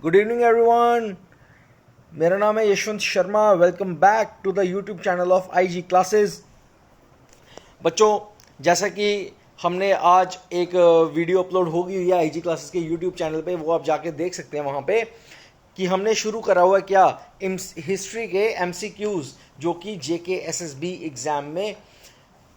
Good evening everyone. मेरा नाम है Yashwant Sharma. Welcome back to the YouTube channel of IG classes. बच्चों, जैसा कि हमने आज एक वीडियो अपलोड होगी हुई है आईजी क्लासेस के यूट्यूब चैनल पे, वो आप जाके देख सकते हैं वहाँ पे कि हमने शुरू करा हुआ क्या हिस्ट्री के एमसीक्यूज जो कि जेके एसएसबी एग्ज़ाम में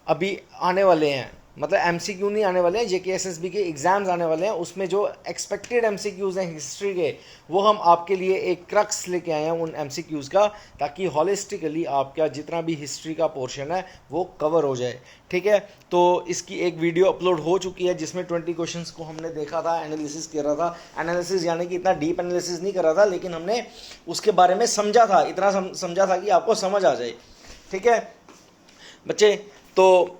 अभी आने वाले हैं। मतलब एमसीक्यू नहीं आने वाले हैं, जेकेएसएसबी के एग्जाम्स आने वाले हैं। उसमें जो एक्सपेक्टेड एमसीक्यूज हैं हिस्ट्री के, वो हम आपके लिए एक क्रक्स लेके आए हैं उन एमसीक्यूज का, ताकि हॉलिस्टिकली आपका जितना भी हिस्ट्री का पोर्शन है वो कवर हो जाए। ठीक है, तो इसकी एक वीडियो अपलोड हो चुकी है जिसमें 20 क्वेश्चंस को हमने देखा था, एनालिसिस कर रहा था। एनालिसिस यानी कि इतना डीप एनालिसिस नहीं कर रहा था, लेकिन हमने उसके बारे में समझा था, इतना समझा था कि आपको समझ आ जाए। ठीक है बच्चे, तो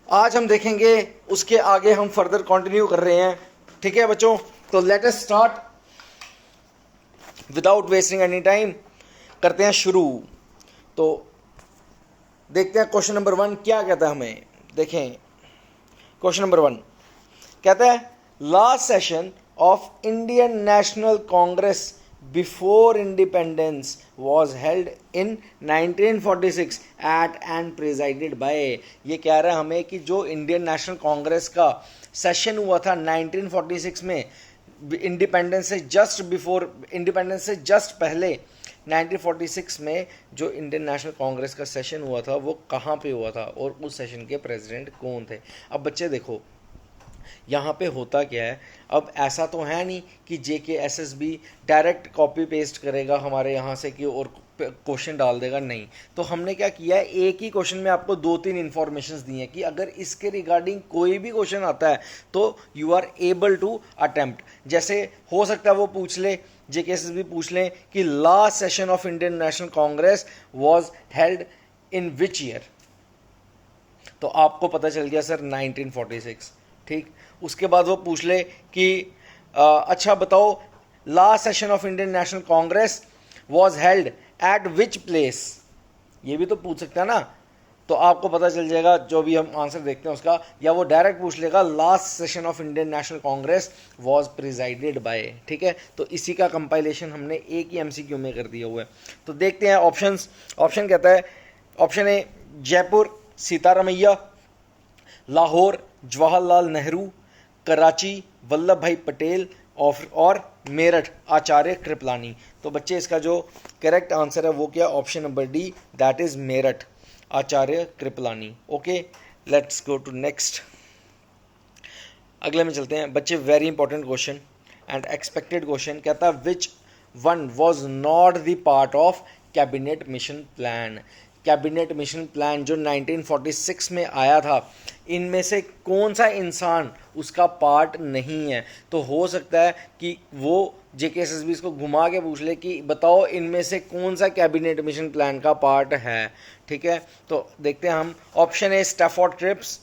आज हम देखेंगे, उसके आगे हम फर्दर कंटिन्यू कर रहे हैं। ठीक है बच्चों, तो let us start without wasting any time. करते हैं शुरू। तो देखते हैं क्वेश्चन नंबर 1 क्या कहता है हमें। देखें, क्वेश्चन नंबर 1 कहता है last session of Indian National Congress before independence was held in 1946 at and presided by। ये कह रहा है हमें कि जो इंडियन नेशनल कांग्रेस का सेशन हुआ था 1946 में, इंडिपेंडेंस से जस्ट बिफोर, इंडिपेंडेंस से जस्ट पहले 1946 में जो इंडियन नेशनल कांग्रेस का सेशन हुआ था वो कहाँ पे हुआ था और उस सेशन के प्रेसिडेंट कौन थे। अब बच्चे देखो, यहाँ पे होता क्या है, अब ऐसा तो है नहीं कि जेकेएसएसबी डायरेक्ट कॉपी पेस्ट करेगा हमारे यहाँ से कि और क्वेश्चन डाल देगा, नहीं। तो हमने क्या किया है, एक ही क्वेश्चन में आपको 2-3 इंफॉर्मेशन दी हैं कि अगर इसके रिगार्डिंग कोई भी क्वेश्चन आता है तो you are able to attempt. जैसे हो सकता है वो पूछ ले, जेकेएसएसबी पूछ लें कि last session of Indian National Congress was held in which year, तो आपको पता चल गया सर 1946। ठीक, उसके बाद वो पूछ ले कि अच्छा बताओ last session of Indian National Congress was held at which place, ये भी तो पूछ सकता है ना। तो आपको पता चल जाएगा जो भी हम आंसर देखते हैं उसका, या वो डायरेक्ट पूछ लेगा last session of Indian National Congress was presided by. ठीक है, तो इसी का कंपाइलेशन हमने एक ही एमसीक्यू में कर दिया हुआ है। तो देखते हैं ऑप्शंस। ऑप्शन कहता है, ऑप्शन ए जयपुर सीतारामैया, लाहौर जवाहरलाल नेहरू, कराची वल्लभ भाई पटेल और मेरठ आचार्य कृपलानी। तो बच्चे इसका जो करेक्ट आंसर है वो क्या, option number D, that is Meerut Acharya Kripalani. Okay, let's go to next. अगले में चलते हैं बच्चे, very important question and expected question. कहता है which one was not the part of cabinet mission plan. Cabinet mission plan जो 1946 में आया था, इनमें से कौन सा इंसान उसका पार्ट नहीं है। तो हो सकता है कि वो जेकेएसएसबी इसको घुमा के पूछ ले कि बताओ इनमें से कौन सा कैबिनेट मिशन प्लान का पार्ट है। ठीक है, तो देखते हैं हम। Option A Stafford Cripps,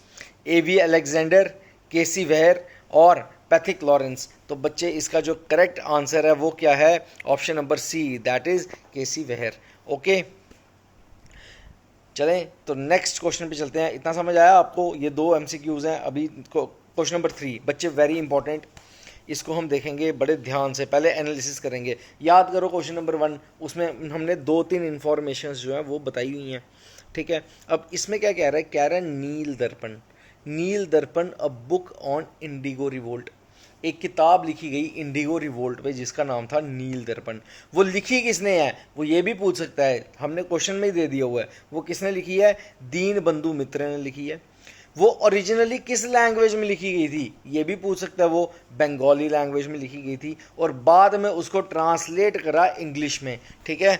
A V Alexander, K C Wheare और पैथिक लॉरेंस। तो बच्चे इसका जो करेक्ट आंसर है वो क्या है, option number C, that is K C Wheare. Okay, चलें तो नेक्स्ट क्वेश्चन पे चलते हैं। इतना समझ आया आपको, ये 2 एमसीक्यूज हैं। अभी क्वेश्चन नंबर 3 बच्चे वेरी इंपॉर्टेंट, इसको हम देखेंगे बड़े ध्यान से, पहले एनालिसिस करेंगे। याद करो क्वेश्चन नंबर 1, उसमें हमने 2-3 इंफॉर्मेशन जो है वो बताई हुई हैं। ठीक है, अब इसमें क्या कह रहा है, कह रहा है नील दर्पण। नील दर्पण a book on Indigo revolt, एक किताब लिखी गई इंडिगो रिवोल्ट पे जिसका नाम था नील दर्पण। वो लिखी किसने है, वो ये भी पूछ सकता है, हमने क्वेश्चन में ही दे दिया हुआ है। वो किसने लिखी है, दीन बंधु मित्र ने लिखी है। वो ओरिजिनली किस लैंग्वेज में लिखी गई थी, ये भी पूछ सकता है, वो बंगाली लैंग्वेज में लिखी गई थी और बाद में उसको ट्रांसलेट करा इंग्लिश में। ठीक है,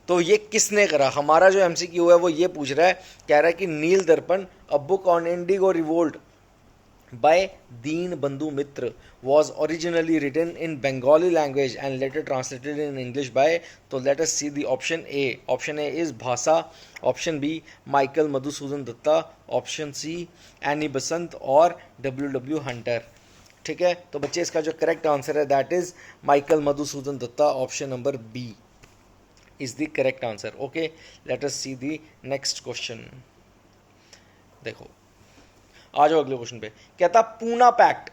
तो ये किसने करा, हमारा जो एमसीक्यू है वो ये पूछ रहा है, कह रहा है कि नील दर्पण a book on Indigo revolt by Deen Bandhu Mitra was originally written in Bengali language and later translated in English by, तो let us see the option A. Option A is Bhasa, option B Michael Madhusudan Datta, option C Annie Besant और W.W. Hunter। ठीक है, तो बच्चे इसका जो correct answer है that is Michael Madhusudan Dutta, option number B is the correct answer. Okay, let us see the next question. देखो, आ जाओ अगले क्वेश्चन पे। कहता Poona pact,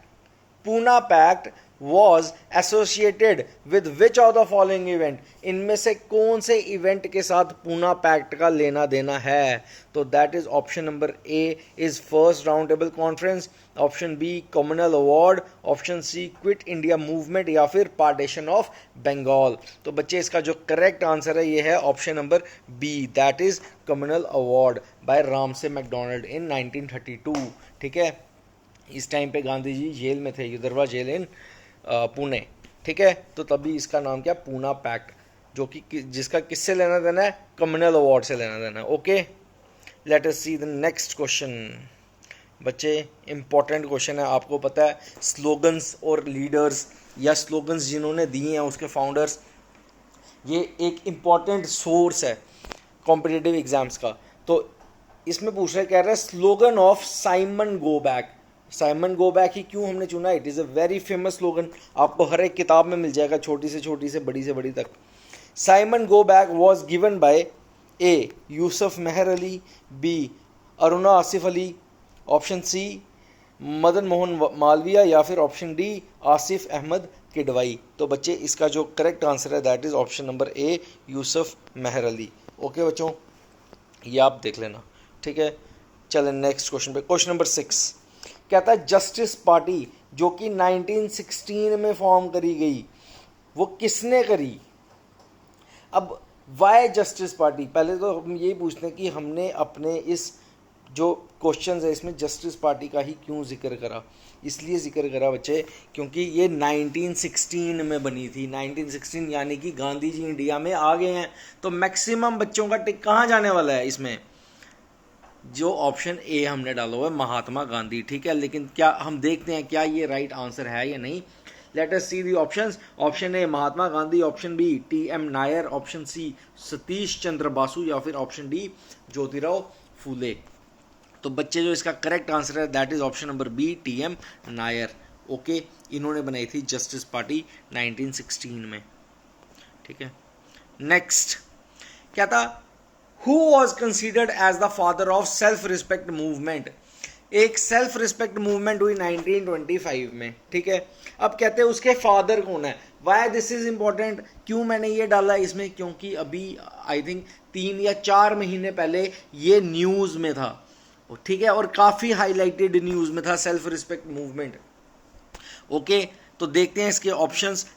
Poona pact was associated with which of the following event, इनमें से कौन से इवेंट के साथ पूना पैक्ट का लेना देना है? तो that is option number A is first round table conference, option B communal award, option C quit India movement, या फिर पार्टीशन ऑफ बंगाल। तो बच्चे इसका जो करेक्ट आंसर है ये है option number B, that is communal award by Ramsay MacDonald in 1932। ठीक है, इस टाइम पे गांधी जी जेल में थे, युदरवा जेल इन पुणे। ठीक है, तो तभी इसका नाम क्या, पूना पैक्ट, जो कि जिसका किससे लेना देना है, कम्युनल अवार्ड से लेना देना है। Okay, let us see the next question. बच्चे इंपॉर्टेंट क्वेश्चन है, आपको पता है स्लोगन्स और लीडर्स या स्लोगन्स जिन्होंने दिए हैं उसके फाउंडर्स, ये एक इम्पॉर्टेंट सोर्स है कॉम्पिटिटिव एग्जाम्स का। तो इसमें पूछ रहे, कह रहे हैं slogan of Simon go back. Simon go back ही क्यों हमने चुना? It is a very famous slogan, आपको हर एक किताब में मिल जाएगा, छोटी से बड़ी तक। Simon go back was given by A Yusuf Meher Ali, B Aruna Asaf Ali, option C Madan Mohan Malaviya, या फिर ऑप्शन डी आसिफ अहमद किडवाई। तो बच्चे इसका जो करेक्ट आंसर है that is option number A Yusuf Meher Ali. Okay बच्चों, ये आप देख लेना। ठीक है, चलें नेक्स्ट क्वेश्चन पे। क्वेश्चन नंबर 6 कहता है जस्टिस पार्टी जो कि 1916 में फॉर्म करी गई, वो किसने करी? अब वाई जस्टिस पार्टी, पहले तो हम यही पूछते हैं कि हमने अपने इस जो क्वेश्चन है इसमें जस्टिस पार्टी का ही क्यों जिक्र करा? इसलिए जिक्र करा बच्चे क्योंकि ये 1916 में बनी थी। 1916 यानी कि गांधी जी इंडिया में आ गए हैं, तो मैक्सिमम बच्चों का टिक कहाँ जाने वाला है इसमें? जो ऑप्शन ए हमने डाला हुआ है महात्मा गांधी। ठीक है, लेकिन क्या हम देखते हैं क्या ये राइट आंसर है या नहीं। Let us see the options. Option A Mahatma Gandhi, option B T M. Nair, option C Satish Chandra Basu, या फिर ऑप्शन डी ज्योतिराव फूले। तो बच्चे जो इसका करेक्ट आंसर है that is option number B T M. Nair. Okay, इन्होंने बनाई थी जस्टिस पार्टी 1916 में। ठीक है, नेक्स्ट क्या था, who was considered as the father of self respect movement? एक सेल्फ रिस्पेक्ट मूवमेंट हुई 1925 में। ठीक है, अब कहते हैं उसके फादर कौन है? वाई दिस इज इंपॉर्टेंट, क्यों मैंने ये डाला इसमें? क्योंकि अभी आई थिंक 3 या 4 महीने पहले ये न्यूज़ में था। ठीक है, और काफ़ी हाईलाइटेड न्यूज़ में था सेल्फ रिस्पेक्ट मूवमेंट। ओके, तो देखते हैं इसके options.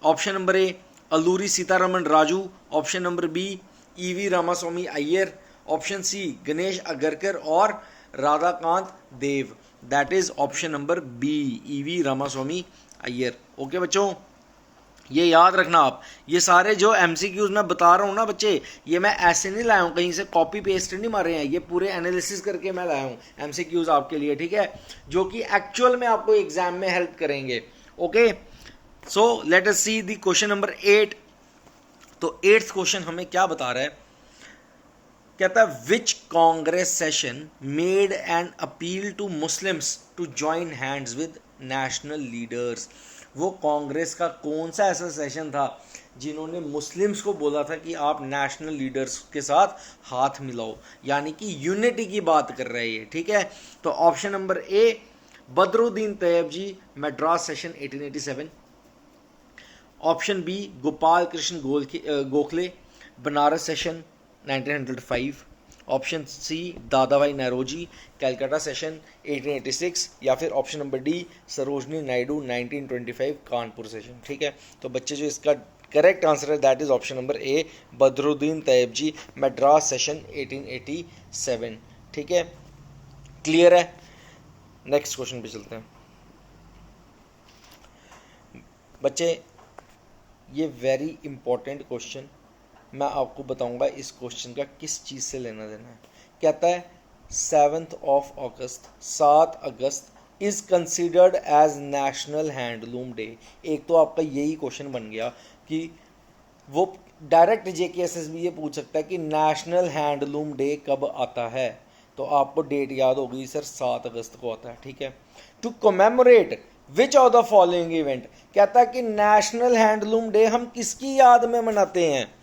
Option number A Alluri Sitaraman Raju, option number B E V Ramaswamy Iyer, option C Ganesh Agarkar और Radhakant Dev. That is option number B E V Ramaswamy Iyer. Okay बच्चों, ये याद रखना आप, ये सारे जो एमसीक्यूज मैं बता रहा हूँ ना बच्चे, ये मैं ऐसे नहीं लाया हूँ, कहीं से कॉपी पेस्ट नहीं मारे हैं, ये पूरे एनालिसिस करके मैं लाया हूँ एमसीक्यूज आपके लिए। ठीक है, जो कि एक्चुअल में आपको एग्जाम में हेल्प करेंगे। Okay, so let us see the question number 8। तो 8th क्वेश्चन हमें क्या बता रहा है? कहता है which Congress session made an appeal to Muslims to join hands with national leaders? वो कांग्रेस का कौन सा ऐसा सेशन था जिन्होंने मुस्लिम्स को बोला था कि आप नेशनल लीडर्स के साथ हाथ मिलाओ, यानी कि यूनिटी की बात कर रहे हैं। ठीक है, तो option number A Badruddin Tyabji, Madras session 1887, option B Gopal Krishna Gokhale, Banaras session 1905, option C Dadabhai Naoroji, Calcutta session 1886, या फिर option number D Sarojini Naidu 1925, Kanpur session. ठीक है, तो बच्चे जो इसका करेक्ट आंसर है that is option number A Badruddin Tyabji, Madras session 1887। ठीक है, क्लियर है? नेक्स्ट क्वेश्चन पे चलते हैं बच्चे। ये वेरी इंपॉर्टेंट क्वेश्चन, मैं आपको बताऊंगा इस क्वेश्चन का किस चीज़ से लेना देना है। कहता है 7 August is considered as national handloom day. एक तो आपका यही क्वेश्चन बन गया कि वो डायरेक्ट JKSSB ये पूछ सकता है कि नेशनल हैंडलूम डे कब आता है, तो आपको डेट याद होगी सर, 7 अगस्त को आता है। ठीक है, to commemorate which of the following event? कहता है कि नेशनल हैंडलूम डे हम किसकी याद में मनाते हैं?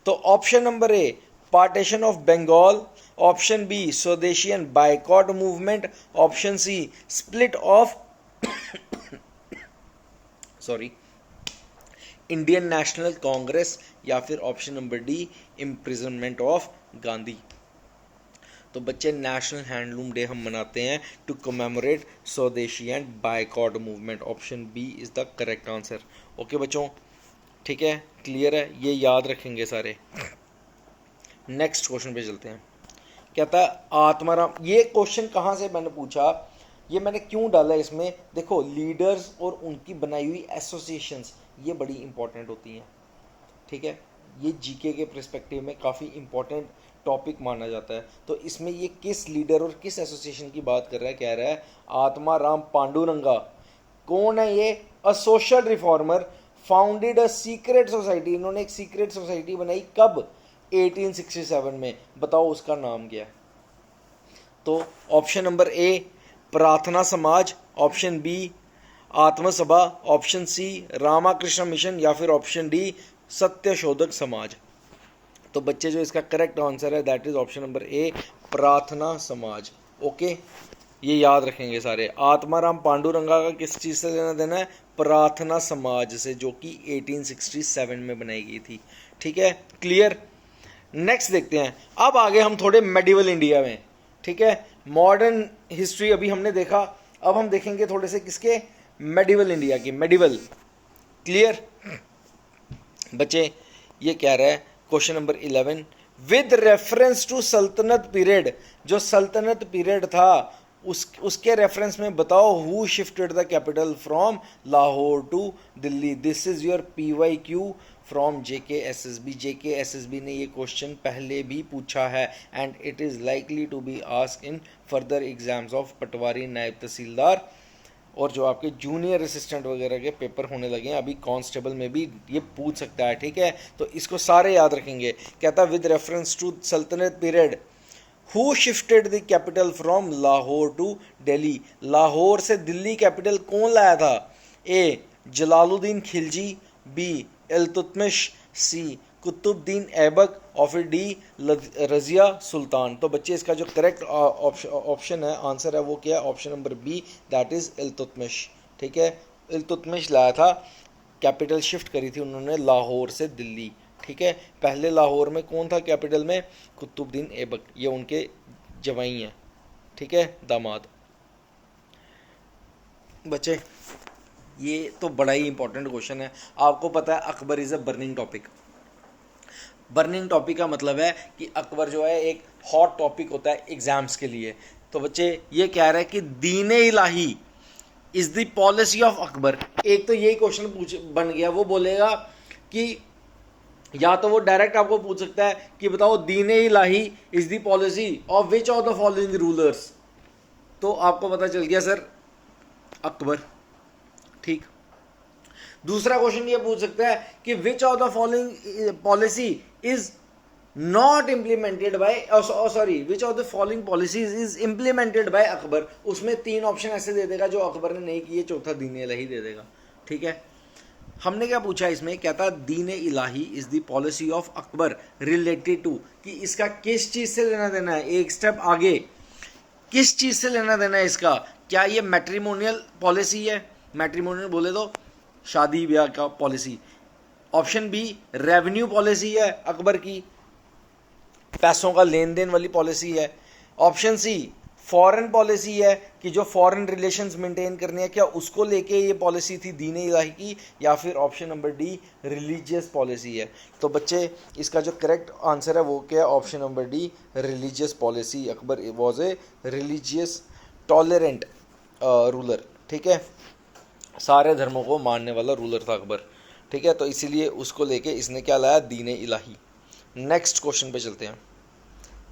तो option number A partition of Bengal, option B स्वदेशियन boycott movement, option C split of sorry, Indian National Congress, या फिर option number D imprisonment of Gandhi. तो बच्चे नेशनल हैंडलूम डे हम मनाते हैं to commemorate swadeshi and boycott movement. Option B is the correct answer. Okay बच्चों, ठीक है, क्लियर है, ये याद रखेंगे सारे। नेक्स्ट क्वेश्चन पे चलते हैं। कहता है आत्माराम, ये क्वेश्चन कहाँ से मैंने पूछा, ये मैंने क्यों डाला इसमें, देखो लीडर्स और उनकी बनाई हुई एसोसिएशंस ये बड़ी इंपॉर्टेंट होती हैं, ठीक है, ये जीके के पर्सपेक्टिव में काफ़ी इंपॉर्टेंट टॉपिक माना जाता है। तो इसमें ये किस लीडर और किस एसोसिएशन की बात कर रहा है, कह रहा है आत्माराम पांडुरंगा। कौन है ये? A social reformer founded a secret society. इन्होंने एक सीक्रेट सोसाइटी बनाई कब? 1867 में। बताओ उसका नाम क्या है? तो option number A Prarthana Samaj, option B Atmasabha, option C Ramakrishna mission, या फिर ऑप्शन डी सत्यशोधक समाज। तो बच्चे जो इसका करेक्ट आंसर है that is option number A Prarthana समाज। ओके, ये याद रखेंगे सारे। आत्माराम पांडुरंगा का किस चीज़ से लेना देना है? प्रार्थना समाज से, जो कि 1867 में बनाई गई थी। ठीक है, क्लियर। नेक्स्ट देखते हैं, अब आगे हम थोड़े मेडिवल इंडिया में, ठीक है, मॉडर्न हिस्ट्री अभी हमने देखा, अब हम देखेंगे थोड़े से किसके? मेडिवल इंडिया की। मेडिवल, क्लियर बच्चे। ये कह रहा है question number 11, with reference to सल्तनत पीरियड, जो सल्तनत पीरियड था उसके रेफरेंस में बताओ who shifted the capital from Lahore to Delhi. This is your PYQ from JKSSB। JKSSB ने ये क्वेश्चन पहले भी पूछा है and it is likely to be ask in further exams of Patwari, Naib Tehsildar, और जो आपके जूनियर असिस्टेंट वगैरह के पेपर होने लगे हैं, अभी कांस्टेबल में भी ये पूछ सकता है। ठीक है, तो इसको सारे याद रखेंगे। कहता है विद रेफरेंस टू सल्तनत period who shifted the capital from Lahore to Delhi. Lahore से दिल्ली कैपिटल कौन लाया था? A Jalaluddin Khilji, B Iltutmish, C Qutbuddin Aibak, और फिर डी रजिया सुल्तान। तो बच्चे इसका जो करेक्ट ऑप्शन है, आंसर है, वो क्या है? Option number B that is Iltutmish. ठीक है, इल्तुतमिश लाया था, कैपिटल शिफ्ट करी थी उन्होंने लाहौर से दिल्ली। ठीक है, पहले लाहौर में कौन था कैपिटल में? कुतुबुद्दीन ऐबक, ये उनके जवाई हैं। ठीक है, दामाद। बच्चे ये तो बड़ा ही इंपॉर्टेंट क्वेश्चन है। आपको पता है Akbar is a burning topic. Burning topic का मतलब है कि अकबर जो है एक हॉट टॉपिक होता है एग्जाम्स के लिए। तो बच्चे ये कह रहे हैं कि Din Ilahi is the policy of Akbar. एक तो यही क्वेश्चन बन गया, वो बोलेगा कि या तो वो डायरेक्ट आपको पूछ सकता है कि बताओ Din Ilahi is the policy of which of the following rulers. तो आपको पता चल गया सर अकबर। ठीक, दूसरा क्वेश्चन ये पूछ सकता है कि विच of the following policy is not implemented by, sorry which of the following policies is implemented by Akbar. उसमें 3 ऑप्शन ऐसे दे देगा जो अकबर ने नहीं किए, चौथा दीन इलाही दे देगा। ठीक है, हमने क्या पूछा इसमें? कहता Din Ilahi is the policy of Akbar related to, कि इसका किस चीज से लेना देना है, एक स्टेप आगे, किस चीज से लेना देना है इसका? क्या ये मैट्रिमोनियल पॉलिसी है? मैट्रिमोनियल बोले तो शादी ब्याह का policy. Option B revenue policy है अकबर की, पैसों का लेन देन वाली पॉलिसी है। ऑप्शन सी फॉरेन पॉलिसी है कि जो फॉरेन रिलेशंस मेंटेन करने हैं, क्या उसको लेके ये पॉलिसी थी दीन इलाही की, या फिर option number D religious policy है। तो बच्चे इसका जो करेक्ट आंसर है वो क्या है? Option number D religious policy. Akbar was a religious tolerant ruler. ठीक है, सारे धर्मों को मानने वाला रूलर था अकबर। ठीक है, तो इसीलिए उसको लेके इसने क्या लाया? दीन इलाही। नेक्स्ट क्वेश्चन पे चलते हैं।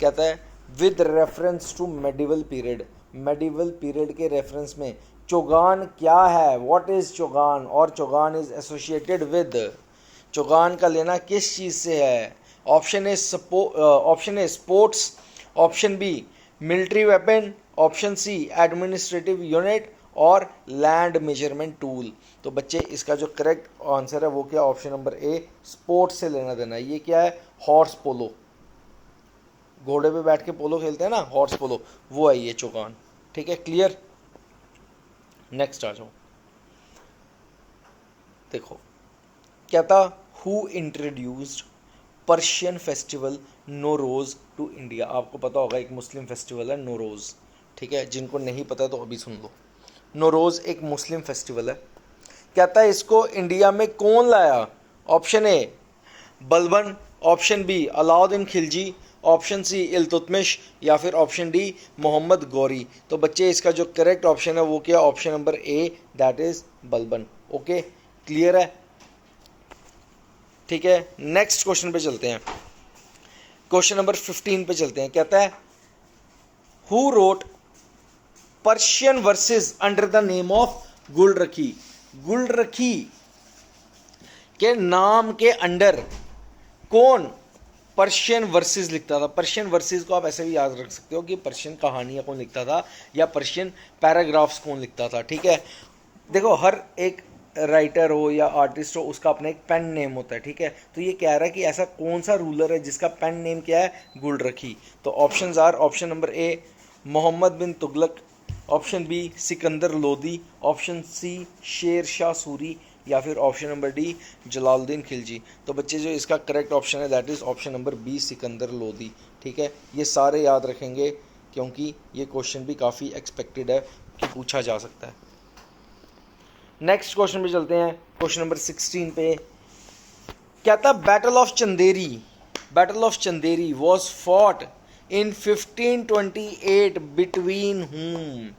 कहता है with reference to medieval period, medieval period के रेफरेंस में चौगान क्या है? What is chaugan? और chaugan is associated with, chaugan का लेना किस चीज़ से है? Option A sports, option B military weapon, option C administrative unit, और लैंड मेजरमेंट टूल। तो बच्चे इसका जो करेक्ट आंसर है वो क्या? ऑप्शन नंबर ए स्पोर्ट्स से लेना देना। ये क्या है? हॉर्स पोलो, घोड़े पे बैठ के पोलो खेलते हैं ना, हॉर्स पोलो, वो है ये चौगान। ठीक है, क्लियर। नेक्स्ट आ जाओ। देखो क्या था, who introduced Persian festival Nowruz to India. आपको पता होगा एक मुस्लिम फेस्टिवल है नोरोज, ठीक है, जिनको नहीं पता तो अभी सुन लो। नोरोज एक मुस्लिम फेस्टिवल है। कहता है इसको इंडिया में कौन लाया? Option A Balban, option B Alauddin Khilji, option C Iltutmish, या फिर ऑप्शन डी मोहम्मद गौरी। तो बच्चे इसका जो करेक्ट ऑप्शन है वो क्या? Option number A, that is Balban. Okay, clear है? ठीक है, नेक्स्ट क्वेश्चन पे चलते हैं। क्वेश्चन नंबर 15 पे चलते हैं। कहता है who wrote Persian verses under the name of Gulrukhi. Gulrukhi के नाम के अंडर कौन पर्शियन वर्सेस लिखता था? पर्शियन वर्सेस को आप ऐसे भी याद रख सकते हो कि पर्शियन कहानियां कौन लिखता था या पर्शियन पैराग्राफ्स कौन लिखता था। ठीक है, देखो हर एक राइटर हो या आर्टिस्ट हो उसका अपना एक पेन नेम होता है। ठीक है, तो ये कह रहा है कि ऐसा कौन सा रूलर है जिसका पेन नेम क्या है? गुलरखी। तो options are, option number A Mohammad bin Tughlaq, option B Sikandar Lodi, option C Sher Shah Suri, या फिर option number D Jalaluddin Khilji. तो बच्चे जो इसका करेक्ट ऑप्शन है that is option number B Sikandar Lodi. ठीक है, ये सारे याद रखेंगे क्योंकि ये क्वेश्चन भी काफ़ी एक्सपेक्टेड है कि पूछा जा सकता है। नेक्स्ट क्वेश्चन पे चलते हैं, क्वेश्चन नंबर 16 पे। क्या था? Battle of Chanderi, battle of Chanderi was fought in 1528 between हुम।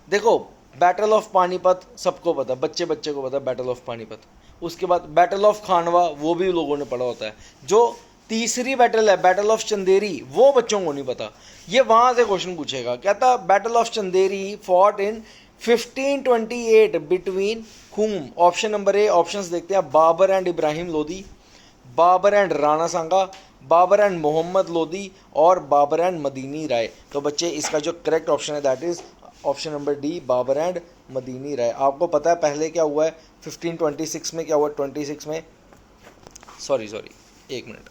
देखो बैटल ऑफ पानीपत सबको पता, बच्चे बच्चे को पता बैटल ऑफ पानीपत। उसके बाद बैटल ऑफ खानवा वो भी लोगों ने पढ़ा होता है। जो तीसरी बैटल है बैटल ऑफ चंदेरी वो बच्चों को नहीं पता, ये वहाँ से क्वेश्चन पूछेगा। क्या था? Battle of Chanderi fought in 1528 between whom. Option number A, options देखते हैं, Babur and Ibrahim Lodi, Babur and Rana Sanga, Babur and Mohammad Lodi, और बाबर एंड मदीनी राय। तो बच्चे इसका जो करेक्ट ऑप्शन है that is option number D Babur and Medini Rai. आपको पता है पहले क्या हुआ है 1526 में? क्या हुआ 26 में? सॉरी एक मिनट,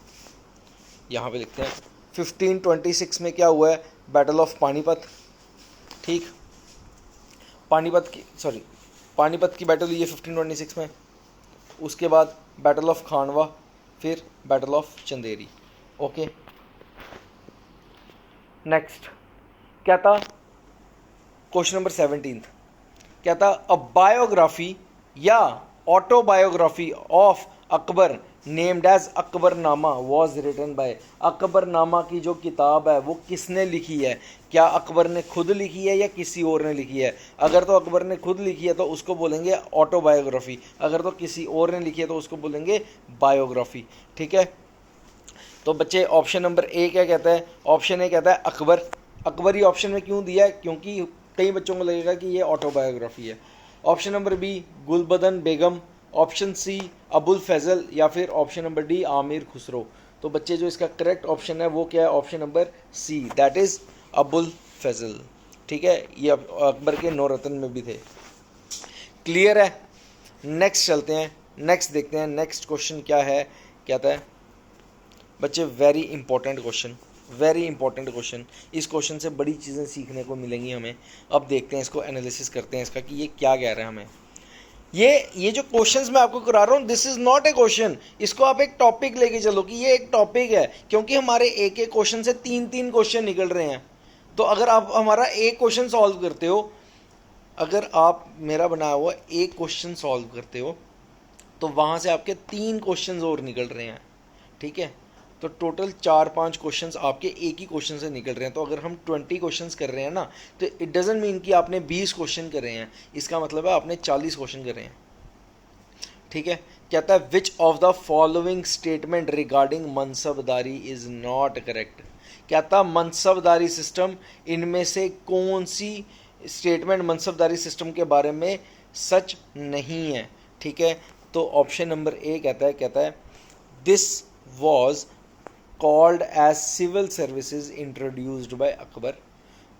यहाँ पे लिखते हैं 1526 में क्या हुआ है? Battle of Panipat. ठीक, पानीपत की बैटल हुई है 1526 में। उसके बाद बैटल ऑफ खानवा, फिर battle of Chanderi. Okay, next क्या था? क्वेश्चन नंबर 17 क्या था? अ बायोग्राफी या autobiography of Akbar named as Akbarnama was written by. Akbarnama की जो किताब है वो किसने लिखी है? क्या अकबर ने खुद लिखी है या किसी और ने लिखी है? अगर तो अकबर ने खुद लिखी है तो उसको बोलेंगे ऑटोबायोग्राफी, अगर तो किसी और ने लिखी है तो उसको बोलेंगे बायोग्राफी। ठीक है, तो बच्चे ऑप्शन नंबर ए क्या कहता है? ऑप्शन ए कहता है अकबर। अकबर ही ऑप्शन में क्यों दिया है? क्योंकि कई बच्चों को लगेगा कि ये ऑटोबायोग्राफी है। ऑप्शन नंबर बी गुलबदन बेगम, ऑप्शन सी अबुल फैजल, या फिर option number D Aamir Khusro. तो बच्चे जो इसका करेक्ट ऑप्शन है वो क्या है? Option number C, that is Abul Fazal. ठीक है, ये अकबर के नौरत्न में भी थे। क्लियर है? नेक्स्ट चलते हैं, नेक्स्ट देखते हैं नेक्स्ट क्वेश्चन क्या है। कहता है बच्चे very important question, very important question. इस क्वेश्चन से बड़ी चीज़ें सीखने को मिलेंगी हमें। अब देखते हैं इसको, एनालिसिस करते हैं इसका कि ये क्या कह रहा है हमें। ये जो क्वेश्चंस मैं आपको करा रहा हूँ this is not a question, इसको आप एक टॉपिक लेके चलो कि ये एक टॉपिक है, क्योंकि हमारे एक एक क्वेश्चन से 3-3 क्वेश्चन निकल रहे हैं। तो अगर आप हमारा एक क्वेश्चन सॉल्व करते हो, अगर आप मेरा बनाया हुआ एक क्वेश्चन सॉल्व करते हो तो वहाँ से आपके 3 क्वेश्चन और निकल रहे हैं। ठीक है, तो टोटल 4-5 क्वेश्चंस आपके एक ही क्वेश्चन से निकल रहे हैं। तो अगर हम 20 क्वेश्चंस कर रहे हैं ना तो इट डजंट मीन कि आपने 20 क्वेश्चन कर रहे हैं, इसका मतलब है आपने 40 क्वेश्चन कर रहे हैं। ठीक है, कहता है विच of the following statement regarding मनसबदारी is not correct. कहता मनसबदारी सिस्टम, इनमें से कौन सी स्टेटमेंट मनसबदारी सिस्टम के बारे में सच नहीं है। ठीक है, तो ऑप्शन नंबर ए कहता है this was called as civil services introduced by Akbar.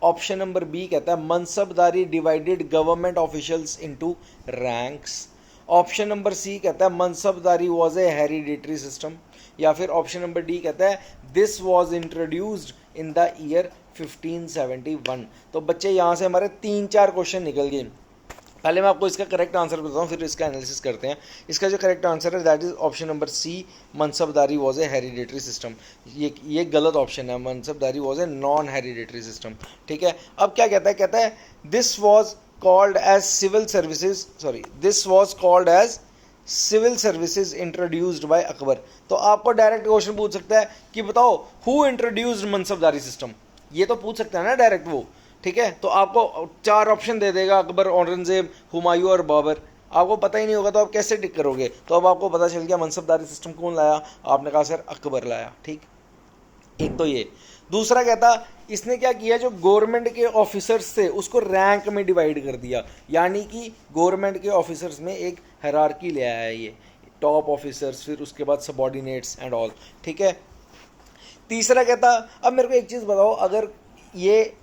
Option number B कहता है mansabdari divided government officials into ranks. Option number C कहता है mansabdari was a hereditary system, या फिर ऑप्शन नंबर डी कहता है this was introduced in the year 1571। तो बच्चे यहाँ से हमारे 3-4 क्वेश्चन निकल गए। पहले मैं आपको इसका करेक्ट आंसर बताता हूँ, फिर इसका एनालिसिस करते हैं। इसका जो करेक्ट आंसर है that is option number C, mansabdari was a hereditary system. ये गलत ऑप्शन है, mansabdari was a non hereditary system. ठीक है, अब क्या कहता है this was called as civil services, sorry this was called as civil services introduced by Akbar. तो आपको डायरेक्ट क्वेश्चन पूछ सकता है कि बताओ हु इंट्रोड्यूस्ड मनसबदारी सिस्टम, ये तो पूछ सकता है ना डायरेक्ट वो। ठीक है, तो आपको 4 ऑप्शन दे देगा, अकबर, औरंगजेब, हुमायूं और बाबर। आपको पता ही नहीं होगा तो आप कैसे टिक करोगे? तो अब आपको पता चल गया मनसबदारी सिस्टम कौन लाया, आपने कहा सर अकबर लाया। ठीक, एक तो ये। दूसरा कहता इसने क्या किया, जो गवर्नमेंट के ऑफिसर्स थे उसको रैंक में डिवाइड कर दिया, यानी कि गवर्नमेंट के ऑफिसर्स में एक हायरार्की ले आया है, ये टॉप ऑफिसर्स, फिर उसके बाद सबऑर्डिनेट्स एंड ऑल। ठीक है, तीसरा कहता अब मेरे को एक चीज़ बताओ, अगर ये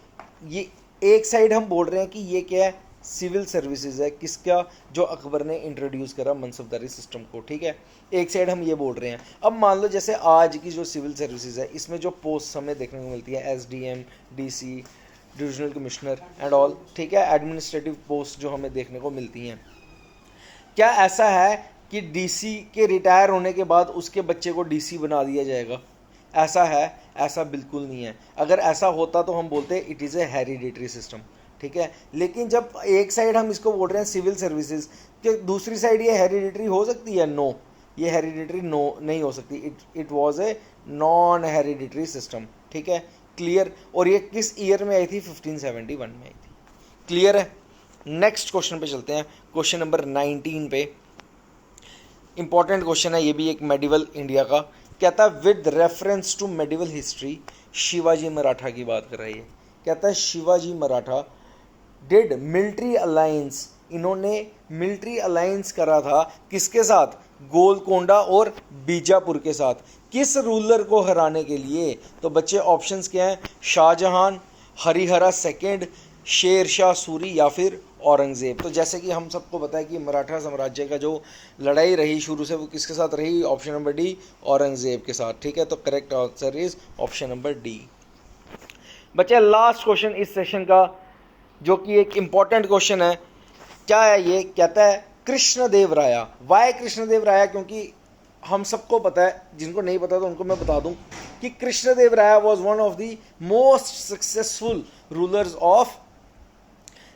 एक साइड हम बोल रहे हैं कि ये क्या है, सिविल सर्विसेज है, किसका, जो अकबर ने इंट्रोड्यूस करा मनसबदारी सिस्टम को। ठीक है, एक साइड हम ये बोल रहे हैं। अब मान लो जैसे आज की जो सिविल सर्विसेज है इसमें जो पोस्ट हमें देखने को मिलती है, SDM, DC, divisional commissioner and all. ठीक है, एडमिनिस्ट्रेटिव पोस्ट जो हमें देखने को मिलती हैं, क्या ऐसा है कि DC के रिटायर होने के बाद उसके बच्चे को DC बना दिया जाएगा? ऐसा है? ऐसा बिल्कुल नहीं है। अगर ऐसा होता तो हम बोलते it is a hereditary system. ठीक है, लेकिन जब एक साइड हम इसको बोल रहे हैं सिविल सर्विसेज, कि दूसरी साइड ये हेरिडेटरी हो सकती है? नो, ये हेरिडेटरी नो नहीं हो सकती। It was a non hereditary system. ठीक है, क्लियर। और ये किस ईयर में आई थी? 1571 में आई थी। क्लियर है। नेक्स्ट क्वेश्चन पे चलते हैं, क्वेश्चन नंबर 19 पे। इंपॉर्टेंट क्वेश्चन है ये भी, एक मेडिवल इंडिया का। कहता है with reference to medieval history, Shivaji Maratha की बात कर रही है। कहता है Shivaji Maratha did military alliance, इन्होंने मिलिट्री अलायंस करा था किसके साथ? गोलकोंडा और बीजापुर के साथ। किस रूलर को हराने के लिए? तो बच्चे ऑप्शंस क्या हैं? शाहजहां, हरिहरा सेकंड, शेर शाह सूरी या फिर औरंगज़ेब। तो जैसे कि हम सबको पता है कि मराठा साम्राज्य का जो लड़ाई रही शुरू से वो किसके साथ रही? ऑप्शन नंबर डी, औरंगज़ेब के साथ। ठीक है, तो correct answer is option number D. बच्चे लास्ट क्वेश्चन इस सेशन का, जो कि एक इंपॉर्टेंट क्वेश्चन है। क्या है ये? कहता है कृष्णदेव राया। वाई कृष्णदेव राया? क्योंकि हम सबको पता है, जिनको नहीं पता तो उनको मैं बता दूं कि Krishnadeva Raya was one of the most successful rulers of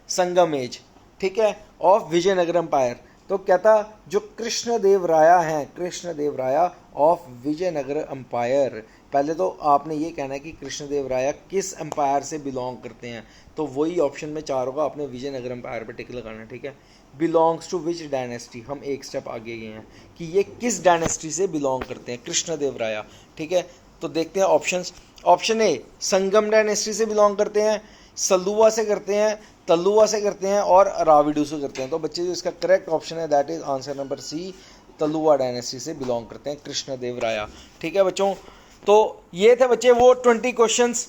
Sangam age. ठीक है, ऑफ विजयनगर एम्पायर। तो कहता जो कृष्णदेव राया हैं, कृष्णदेव राया ऑफ विजयनगर एम्पायर। पहले तो आपने ये कहना है कि कृष्णदेव राया किस एम्पायर से बिलोंग करते हैं, तो वही ऑप्शन में 4 होगा, आपने विजयनगर एम्पायर पे टिक लगाना है। ठीक है, बिलोंग्स टू विच डायनेस्टी, हम एक स्टेप आगे गए हैं कि ये किस डायनेस्टी से बिलोंग करते हैं, कृष्णदेव राया। ठीक है, तो देखते हैं ऑप्शंस। ऑप्शन ए, संगम डायनेस्टी से बिलोंग करते हैं, सलुवा से करते हैं, तलुवा से करते हैं और राविडू से करते हैं। तो बच्चे जो इसका करेक्ट ऑप्शन है that is answer number C, Tuluva dynasty से बिलोंग करते हैं कृष्णदेव राया। ठीक है बच्चों, तो ये थे बच्चे वो 20 क्वेश्चंस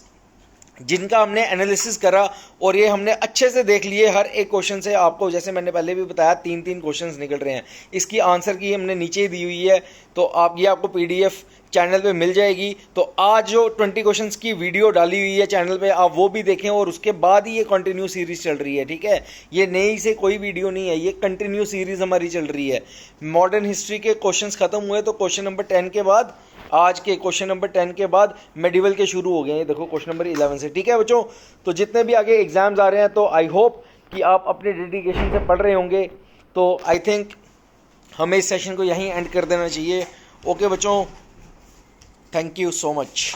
जिनका हमने एनालिसिस करा और ये हमने अच्छे से देख लिए। हर एक क्वेश्चन से आपको, जैसे मैंने पहले भी बताया, 3-3 क्वेश्चंस निकल रहे हैं। इसकी आंसर की हमने नीचे ही दी हुई है, तो आप ये आपको PDF चैनल पे मिल जाएगी। तो आज जो 20 क्वेश्चंस की वीडियो डाली हुई है चैनल पे, आप वो भी देखें और उसके बाद ही ये कंटिन्यू सीरीज चल रही है। ठीक है, ये नई से कोई वीडियो नहीं है, ये कंटिन्यू सीरीज हमारी चल रही है। मॉडर्न हिस्ट्री के क्वेश्चंस खत्म हुए तो क्वेश्चन नंबर 10 के बाद, आज के क्वेश्चन नंबर 10 के बाद मेडिवल के शुरू हो गए हैं। देखो क्वेश्चन नंबर 11 से। ठीक है बच्चों, तो जितने भी आगे एग्जाम्स आ रहे हैं, तो आई होप कि आप अपने डेडिकेशन से पढ़ रहे होंगे। तो आई थिंक हमें इस सेशन को यहीं एंड कर देना चाहिए। ओके बच्चों, थैंक यू सो मच।